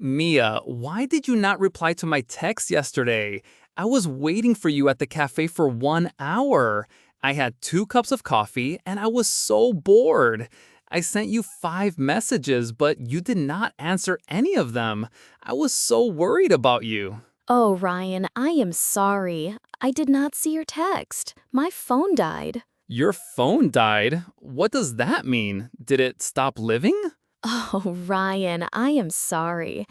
Mia, why did you not reply to my text yesterday? I was waiting for you at the cafe for 1 hour. I had 2 cups of coffee and I was so bored. I sent you 5 messages, but you did not answer any of them. I was so worried about you. Oh, Ryan, I am sorry. I did not see your text. My phone died. Your phone died? What does that mean? Did it stop living? Oh, Ryan, I am sorry.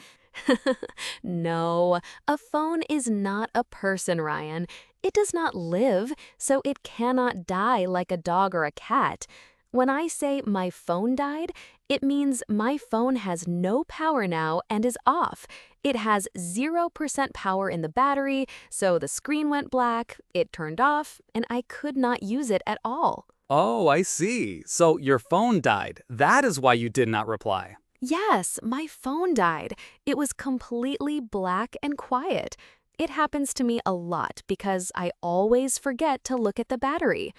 No, a phone is not a person, Ryan. It does not live, so it cannot die like a dog or a cat. When I say my phone died, it means my phone has no power now and is off. It has 0% power in the battery, so the screen went black, it turned off, and I could not use it at all. Oh, I see. So your phone died. That is why you did not reply. Yes, my phone died. It was completely black and quiet. It happens to me a lot because I always forget to look at the battery.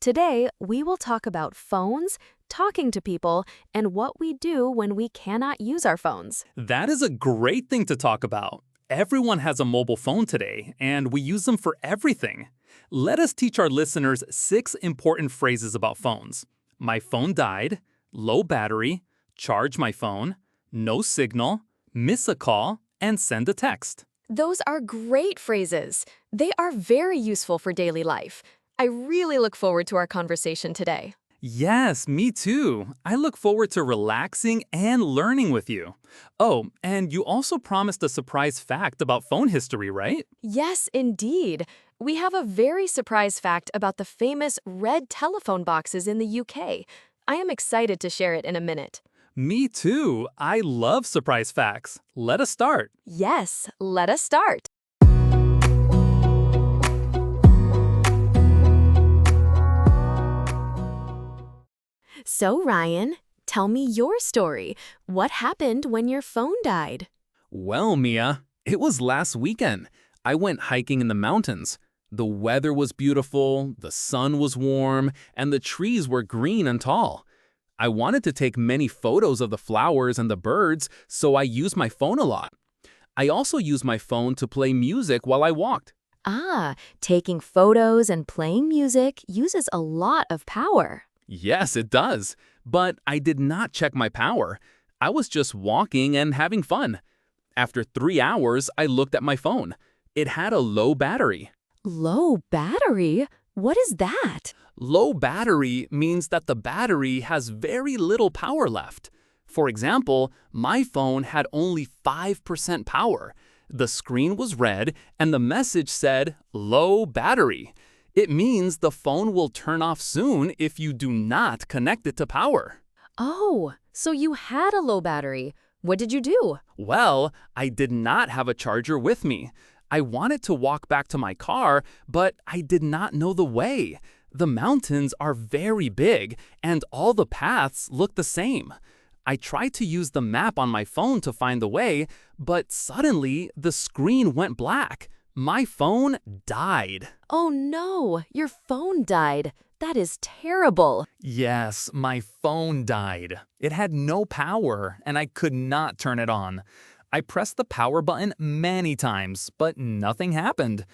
Today, we will talk about phones, talking to people, and what we do when we cannot use our phones. That is a great thing to talk about. Everyone has a mobile phone today, and we use them for everything. Let us teach our listeners 6 important phrases about phones. My phone died, low battery, charge my phone, no signal, miss a call, and send a text. Those are great phrases. They are very useful for daily life. I really look forward to our conversation today. Yes, me too. I look forward to relaxing and learning with you. Oh, and you also promised a surprise fact about phone history, right? Yes, indeed. We have a very surprise fact about the famous red telephone boxes in the UK. I am excited to share it in a minute. Me too. I love surprise facts. Let us start. Yes, let us start. So, Ryan, tell me your story. What happened when your phone died? Well, Mia, it was last weekend. I went hiking in the mountains. The weather was beautiful, the sun was warm, and the trees were green and tall. I wanted to take many photos of the flowers and the birds, so I used my phone a lot. I also used my phone to play music while I walked. Ah, taking photos and playing music uses a lot of power. Yes, it does. But I did not check my power. I was just walking and having fun. After 3 hours, I looked at my phone. It had a low battery. Low battery? What is that? Low battery means that the battery has very little power left. For example, my phone had only 5% power. The screen was red and the message said, low battery. It means the phone will turn off soon if you do not connect it to power. Oh, so you had a low battery. What did you do? Well, I did not have a charger with me. I wanted to walk back to my car, but I did not know the way. The mountains are very big, and all the paths look the same. I tried to use the map on my phone to find the way, but suddenly the screen went black. My phone died. Oh no, your phone died. That is terrible. Yes, my phone died. It had no power, and I could not turn it on. I pressed the power button many times, but nothing happened.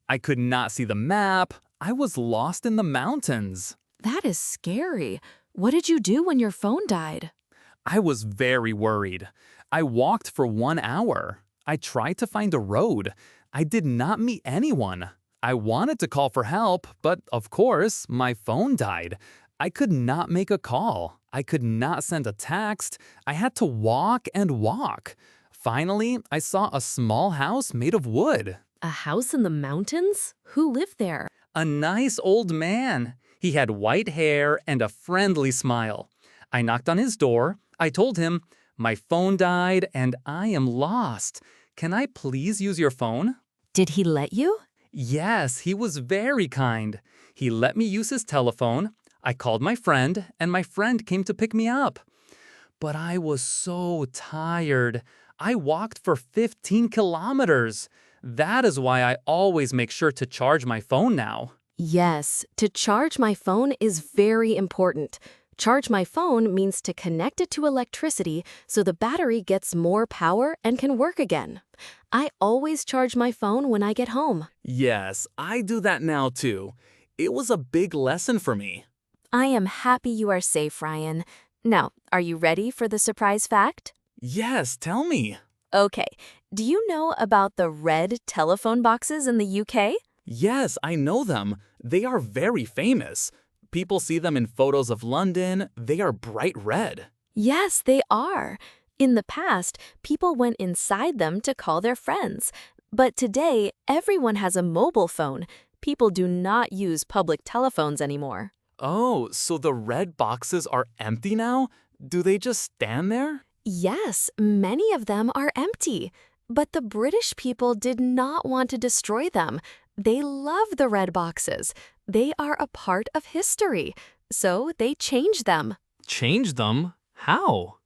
I could not see the map. I was lost in the mountains. That is scary. What did you do when your phone died? I was very worried. I walked for 1 hour. I tried to find a road. I did not meet anyone. I wanted to call for help, but of course, my phone died. I could not make a call. I could not send a text. I had to walk and walk. Finally, I saw a small house made of wood. A house in the mountains? Who lived there? A nice old man. He had white hair and a friendly smile. I knocked on his door. I told him, my phone died and I am lost. Can I please use your phone? Did he let you? Yes, he was very kind. He let me use his telephone. I called my friend, and my friend came to pick me up. But I was so tired. I walked for 15 kilometers. That is why I always make sure to charge my phone now. Yes, to charge my phone is very important. Charge my phone means to connect it to electricity so the battery gets more power and can work again. I always charge my phone when I get home. Yes, I do that now too. It was a big lesson for me. I am happy you are safe, Ryan. Now, are you ready for the surprise fact? Yes, tell me. Okay, do you know about the red telephone boxes in the UK? Yes, I know them. They are very famous. People see them in photos of London. They are bright red. Yes, they are. In the past, people went inside them to call their friends. But today, everyone has a mobile phone. People do not use public telephones anymore. Oh, so the red boxes are empty now? Do they just stand there? Yes, many of them are empty. But the British people did not want to destroy them. They love the red boxes. They are a part of history. So they changed them. Change them? How?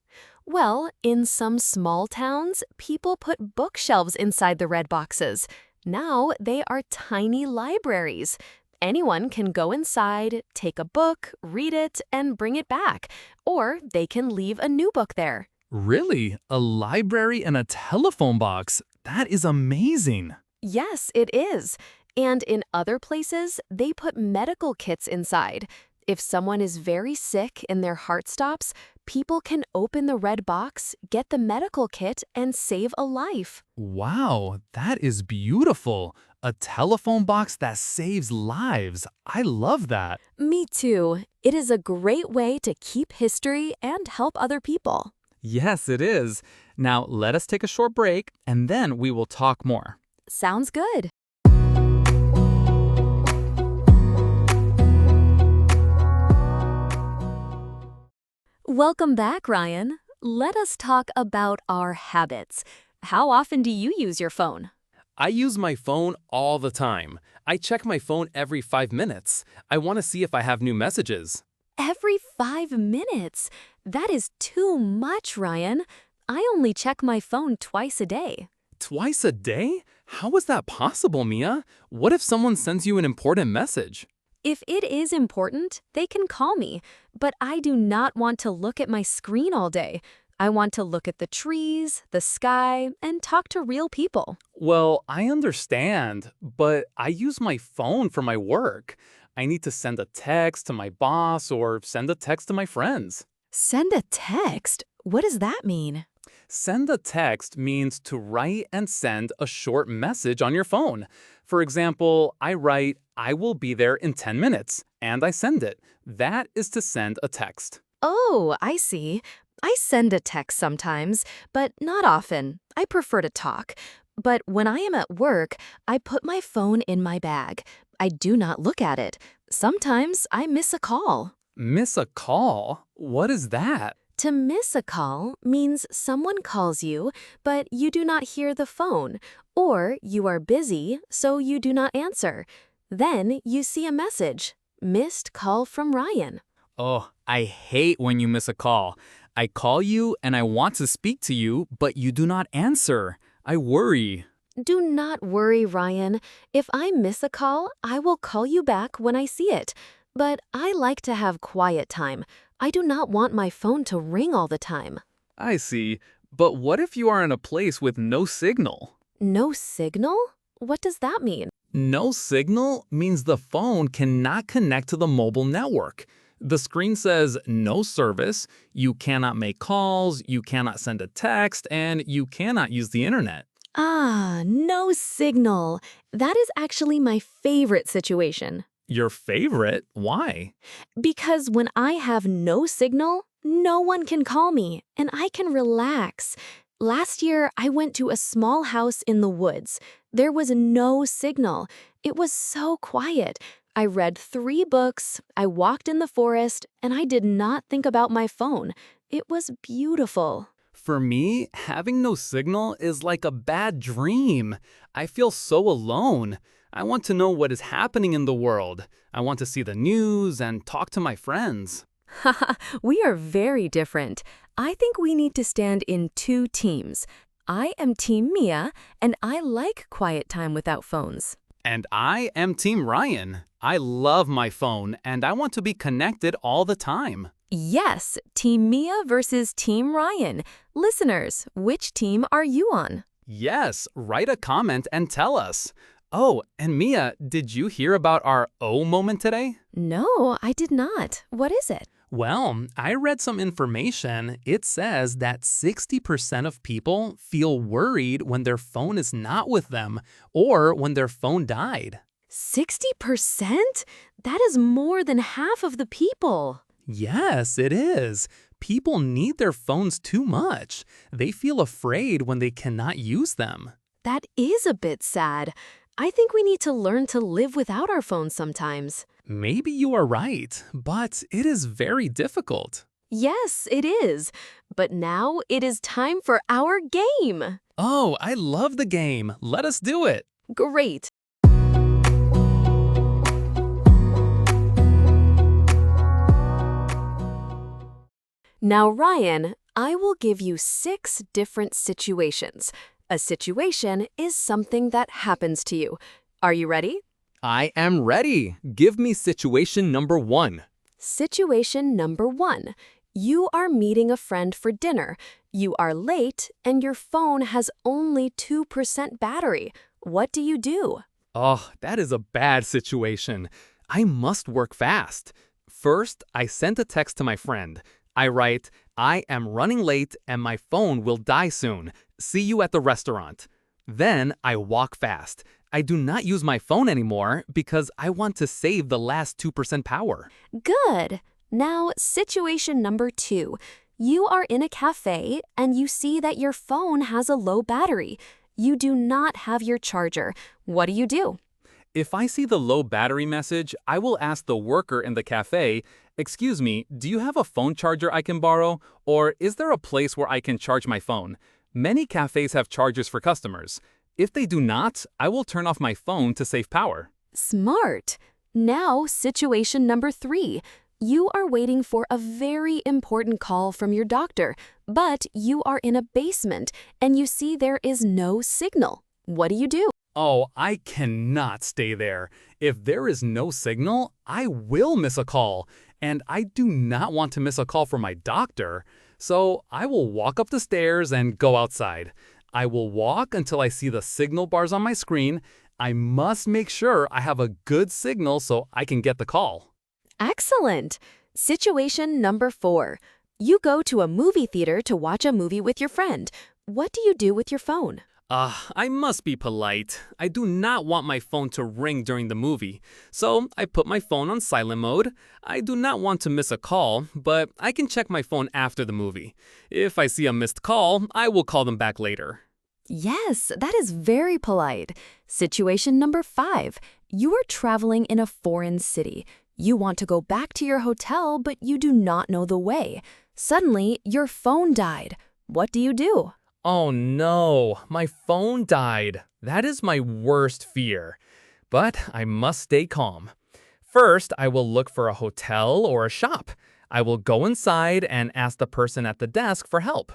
Well, in some small towns, people put bookshelves inside the red boxes. Now they are tiny libraries. Anyone can go inside, take a book, read it, and bring it back. Or they can leave a new book there. Really? A library and a telephone box? That is amazing. Yes, it is. And in other places, they put medical kits inside. If someone is very sick and their heart stops, people can open the red box, get the medical kit, and save a life. Wow, that is beautiful. A telephone box that saves lives. I love that. Me too. It is a great way to keep history and help other people. Yes, it is. Now, let us take a short break, and then we will talk more. Sounds good. Welcome back, Ryan. Let us talk about our habits. How often do you use your phone? I use my phone all the time. I check my phone every 5 minutes. I want to see if I have new messages. Every 5 minutes? That is too much, Ryan. I only check my phone twice a day. Twice a day? How is that possible, Mia? What if someone sends you an important message? If it is important, they can call me, but I do not want to look at my screen all day. I want to look at the trees, the sky, and talk to real people. Well, I understand, but I use my phone for my work. I need to send a text to my boss or send a text to my friends. Send a text? What does that mean? Send a text means to write and send a short message on your phone. For example, I write, "I will be there in 10 minutes," and I send it. That is to send a text. Oh, I see. I send a text sometimes, but not often. I prefer to talk. But when I am at work, I put my phone in my bag. I do not look at it. Sometimes I miss a call. Miss a call? What is that? To miss a call means someone calls you, but you do not hear the phone, or you are busy, so you do not answer. Then you see a message, "Missed call from Ryan." Oh, I hate when you miss a call. I call you and I want to speak to you, but you do not answer. I worry. Do not worry, Ryan. If I miss a call, I will call you back when I see it. But I like to have quiet time. I do not want my phone to ring all the time. I see. But what if you are in a place with no signal? No signal? What does that mean? No signal means the phone cannot connect to the mobile network. The screen says no service, you cannot make calls, you cannot send a text, and you cannot use the internet. Ah, no signal. That is actually my favorite situation. Your favorite? Why? Because when I have no signal, no one can call me, and I can relax. Last year, I went to a small house in the woods. There was no signal. It was so quiet. I read 3 books, I walked in the forest, and I did not think about my phone. It was beautiful. For me, having no signal is like a bad dream. I feel so alone. I want to know what is happening in the world. I want to see the news and talk to my friends. Haha, we are very different. I think we need to stand in 2 teams. I am Team Mia, and I like quiet time without phones. And I am Team Ryan. I love my phone and I want to be connected all the time. Yes, Team Mia versus Team Ryan. Listeners, which team are you on? Yes, write a comment and tell us. Oh, and Mia, did you hear about our O moment today? No, I did not. What is it? Well, I read some information. It says that 60% of people feel worried when their phone is not with them or when their phone died. 60%? That is more than half of the people. Yes, it is. People need their phones too much. They feel afraid when they cannot use them. That is a bit sad. I think we need to learn to live without our phones sometimes. Maybe you are right, but it is very difficult. Yes, it is. But now it is time for our game. Oh, I love the game. Let us do it. Great. Now, Ryan, I will give you 6 different situations. A situation is something that happens to you. Are you ready? I am ready. Give me situation number 1. Situation number 1. You are meeting a friend for dinner. You are late and your phone has only 2% battery. What do you do? Oh, that is a bad situation. I must work fast. First, I sent a text to my friend. I write, I am running late and my phone will die soon. See you at the restaurant. Then I walk fast. I do not use my phone anymore because I want to save the last 2% power. Good. Now, situation number 2. You are in a cafe and you see that your phone has a low battery. You do not have your charger. What do you do? If I see the low battery message, I will ask the worker in the cafe, "Excuse me, do you have a phone charger I can borrow? Or is there a place where I can charge my phone?" Many cafes have chargers for customers. If they do not, I will turn off my phone to save power. Smart. Now, situation number 3. You are waiting for a very important call from your doctor, but you are in a basement and you see there is no signal. What do you do? Oh, I cannot stay there. If there is no signal, I will miss a call. And I do not want to miss a call from my doctor. So I will walk up the stairs and go outside. I will walk until I see the signal bars on my screen. I must make sure I have a good signal so I can get the call. Excellent. Situation number 4. You go to a movie theater to watch a movie with your friend. What do you do with your phone? I must be polite. I do not want my phone to ring during the movie. So I put my phone on silent mode. I do not want to miss a call, but I can check my phone after the movie. If I see a missed call, I will call them back later. Yes, that is very polite. Situation number 5. You are traveling in a foreign city. You want to go back to your hotel, but you do not know the way. Suddenly, your phone died. What do you do? Oh no, my phone died. That is my worst fear. But I must stay calm. First, I will look for a hotel or a shop. I will go inside and ask the person at the desk for help.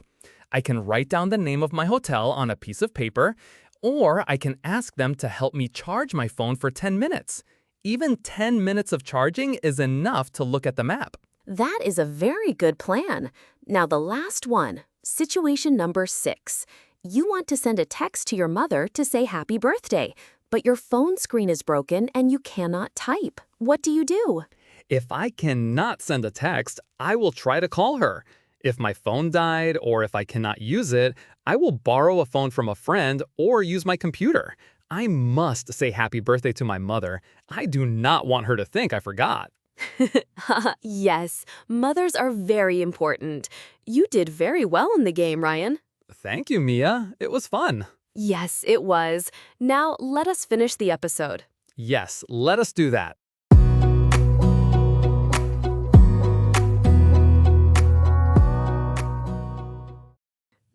I can write down the name of my hotel on a piece of paper, or I can ask them to help me charge my phone for 10 minutes. Even 10 minutes of charging is enough to look at the map. That is a very good plan. Now the last one, situation number 6. You want to send a text to your mother to say happy birthday, but your phone screen is broken and you cannot type. What do you do? If I cannot send a text, I will try to call her. If my phone died or if I cannot use it, I will borrow a phone from a friend or use my computer. I must say happy birthday to my mother. I do not want her to think I forgot. Yes, mothers are very important. You did very well in the game, Ryan. Thank you, Mia. It was fun. Yes, it was. Now let us finish the episode. Yes, let us do that.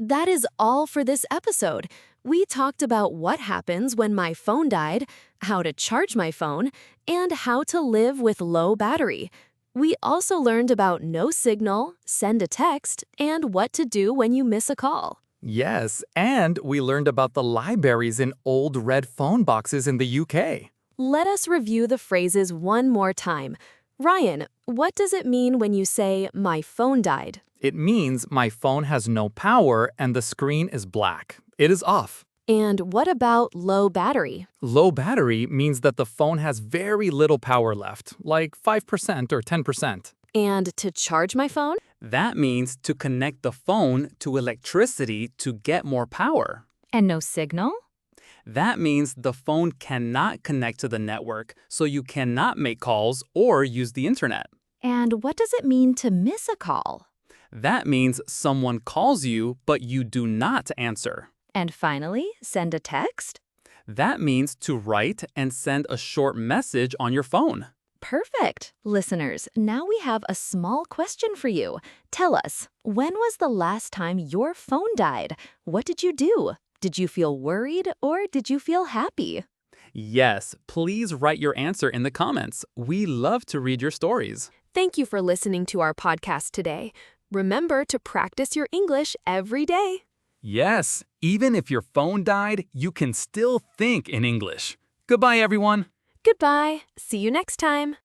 That is all for this episode. We talked about what happens when my phone died, how to charge my phone, and how to live with low battery. We also learned about no signal, send a text, and what to do when you miss a call. Yes, and we learned about the libraries in old red phone boxes in the UK. Let us review the phrases one more time. Ryan, what does it mean when you say, my phone died? It means my phone has no power and the screen is black. It is off. And what about low battery? Low battery means that the phone has very little power left, like 5% or 10%. And to charge my phone? That means to connect the phone to electricity to get more power. And no signal? That means the phone cannot connect to the network, so you cannot make calls or use the internet. And what does it mean to miss a call? That means someone calls you, but you do not answer. And finally, send a text? That means to write and send a short message on your phone. Perfect. Listeners, now we have a small question for you. Tell us, when was the last time your phone died? What did you do? Did you feel worried or did you feel happy? Yes, please write your answer in the comments. We love to read your stories. Thank you for listening to our podcast today. Remember to practice your English every day. Yes, even if your phone died, you can still think in English. Goodbye, everyone. Goodbye. See you next time.